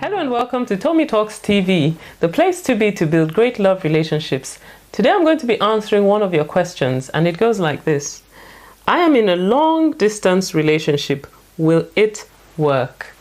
Hello and welcome to Tomi Talks TV, the place to be to build great love relationships. Today I'm going to be answering one of your questions, and it goes like this. I am in a long distance relationship. Will it work?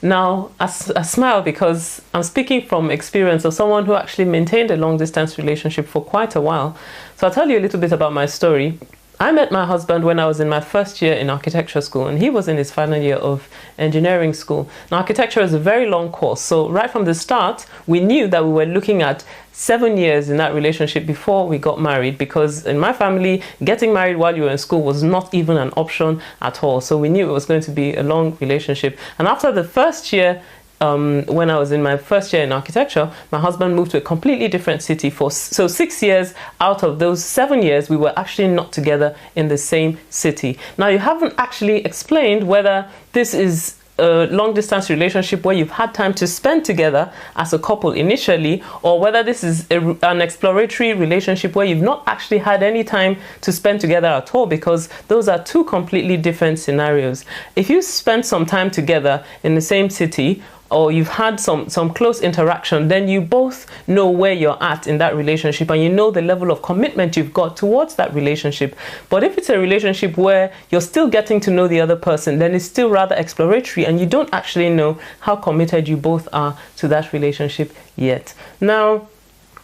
Now, I smile because I'm speaking from experience of someone who actually maintained a long distance relationship for quite a while. So I'll tell you a little bit about my story. I met my husband when I was in my first year in architecture school, and he was in his final year of engineering school. Now, architecture is a very long course, so right from the start, we knew that we were looking at 7 years in that relationship before we got married, because in my family, getting married while you were in school was not even an option at all. So we knew it was going to be a long relationship. And after the first year, when I was in my first year in architecture, my husband moved to a completely different city so 6 years out of those 7 years, we were actually not together in the same city. Now, you haven't actually explained whether this is a long distance relationship where you've had time to spend together as a couple initially, or whether this is an exploratory relationship where you've not actually had any time to spend together at all, because those are two completely different scenarios. If you spend some time together in the same city, or you've had some close interaction, then you both know where you're at in that relationship, and you know the level of commitment you've got towards that relationship. But if it's a relationship where you're still getting to know the other person, then it's still rather exploratory, and you don't actually know how committed you both are to that relationship yet. Now,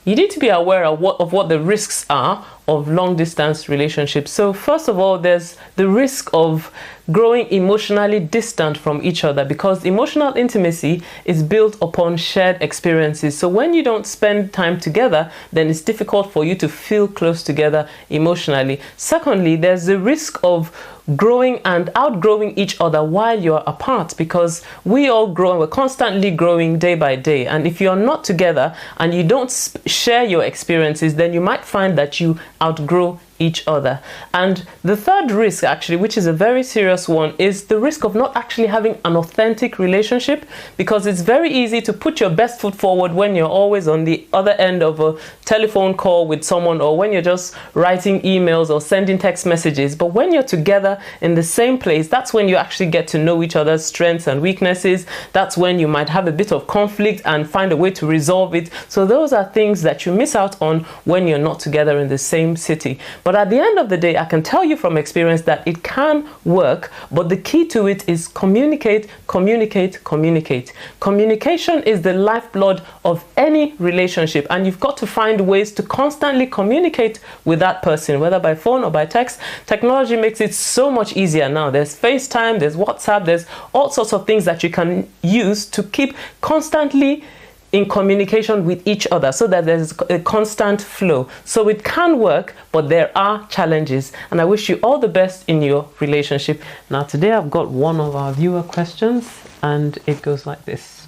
you need to be aware of what the risks are of long distance relationships. So first of all, there's the risk of growing emotionally distant from each other, because emotional intimacy is built upon shared experiences. So when you don't spend time together, then it's difficult for you to feel close together emotionally. Secondly, there's the risk of growing and outgrowing each other while you're apart, because we all grow and we're constantly growing day by day. And if you're not together and you don't share your experiences, then you might find that you outgrow each other. And the third risk, actually, which is a very serious one, is the risk of not actually having an authentic relationship, because it's very easy to put your best foot forward when you're always on the other end of a telephone call with someone, or when you're just writing emails or sending text messages. But when you're together in the same place, that's when you actually get to know each other's strengths and weaknesses. That's when you might have a bit of conflict and find a way to resolve it. So those are things that you miss out on when you're not together in the same city. But at the end of the day, I can tell you from experience that it can work, but the key to it is communicate, communicate, communicate. Communication is the lifeblood of any relationship, and you've got to find ways to constantly communicate with that person, whether by phone or by text. Technology makes it so much easier now. There's FaceTime, there's WhatsApp, there's all sorts of things that you can use to keep constantly in communication with each other, so that there's a constant flow. So it can work, but there are challenges, and I wish you all the best in your relationship. Now, today I've got one of our viewer questions, and it goes like this.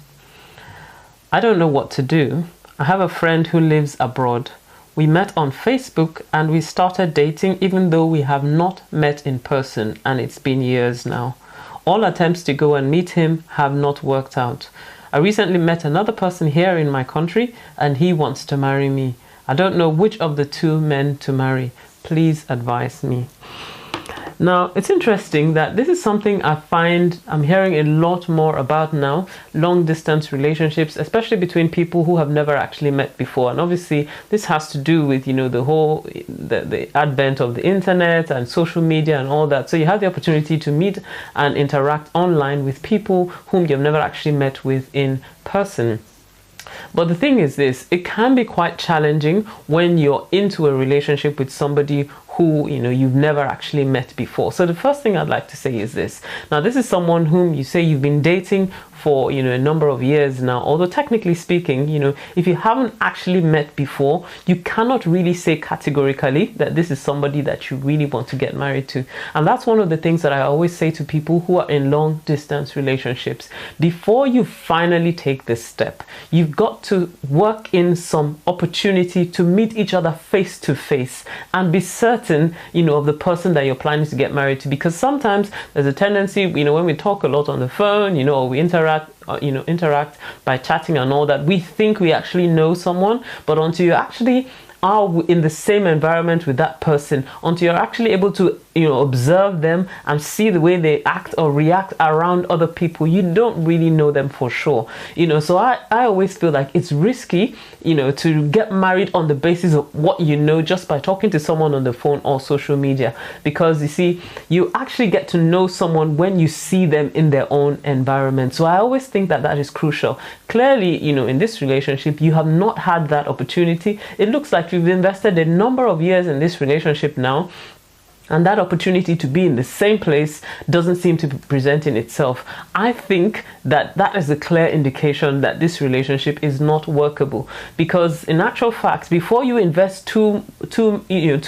I don't know what to do. I have a friend who lives abroad. We met on Facebook and we started dating, even though we have not met in person, and it's been years now. All attempts to go and meet him have not worked out. I recently met another person here in my country, and he wants to marry me. I don't know which of the two men to marry. Please advise me. Now, it's interesting that this is something I'm hearing a lot more about now, long distance relationships, especially between people who have never actually met before. And obviously this has to do with, the advent of the internet and social media and all that. So you have the opportunity to meet and interact online with people whom you've never actually met with in person. But the thing is this, it can be quite challenging when you're into a relationship with somebody who you've never actually met before. So the first thing I'd like to say is this. Now, this is someone whom you say you've been dating for a number of years now, although technically speaking, if you haven't actually met before, you cannot really say categorically that this is somebody that you really want to get married to. And that's one of the things that I always say to people who are in long distance relationships. Before you finally take this step, you've got to work in some opportunity to meet each other face to face and be certain of the person that you're planning to get married to, because sometimes there's a tendency, when we talk a lot on the phone, or we interact by chatting and all that, we think we actually know someone, but until you actually are in the same environment with that person, until you're actually able to, observe them and see the way they act or react around other people, you don't really know them for sure. So I always feel like it's risky, to get married on the basis of what you know just by talking to someone on the phone or social media, because you see, you actually get to know someone when you see them in their own environment. So I always think that that is crucial. Clearly, in this relationship, you have not had that opportunity. It looks like you've invested a number of years in this relationship now, and that opportunity to be in the same place doesn't seem to be presenting itself. I think that that is a clear indication that this relationship is not workable, because in actual fact, before you invest too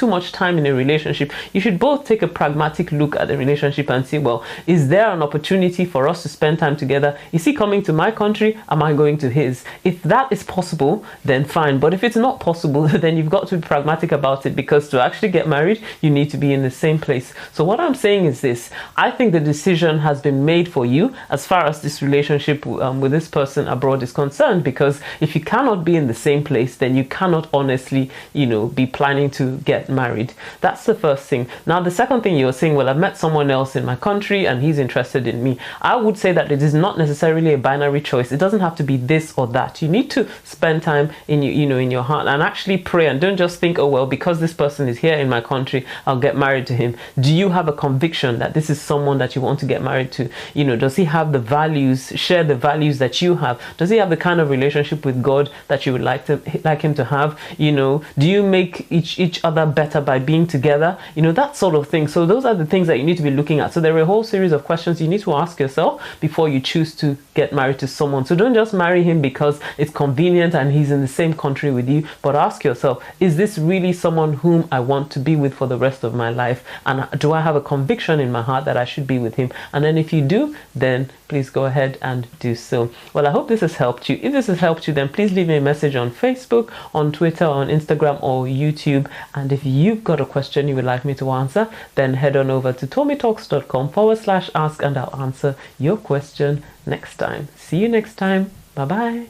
much time in a relationship, you should both take a pragmatic look at the relationship and see, well, is there an opportunity for us to spend time together? Is he coming to my country? Am I going to his? If that is possible, then fine. But if it's not possible, then you've got to be pragmatic about it, because to actually get married, you need to be in the same place. So what I'm saying is this: I think the decision has been made for you as far as this relationship with this person abroad is concerned, because if you cannot be in the same place, then you cannot honestly, be planning to get married. That's the first thing. Now, the second thing, you're saying, well, I've met someone else in my country and he's interested in me. I would say that it is not necessarily a binary choice. It doesn't have to be this or that. You need to spend time in in your heart and actually pray, and don't just think, oh, well, because this person is here in my country, I'll get married to him. Do you have a conviction that this is someone that you want to get married to? Does he have the values, share the values that you have? Does he have the kind of relationship with God that you would like him to have? Do you make each other better by being together? That sort of thing. So those are the things that you need to be looking at. So there are a whole series of questions you need to ask yourself before you choose to get married to someone. So don't just marry him because it's convenient and he's in the same country with you, but ask yourself, is this really someone whom I want to be with for the rest of my life? And do I have a conviction in my heart that I should be with him? And then if you do, then please go ahead and do so. Well, I hope this has helped you. If this has helped you, then please leave me a message on Facebook, on Twitter, on Instagram, or YouTube. And if you've got a question you would like me to answer, then head on over to tomitalks.com/ask, and I'll answer your question next time. See you next time. Bye-bye.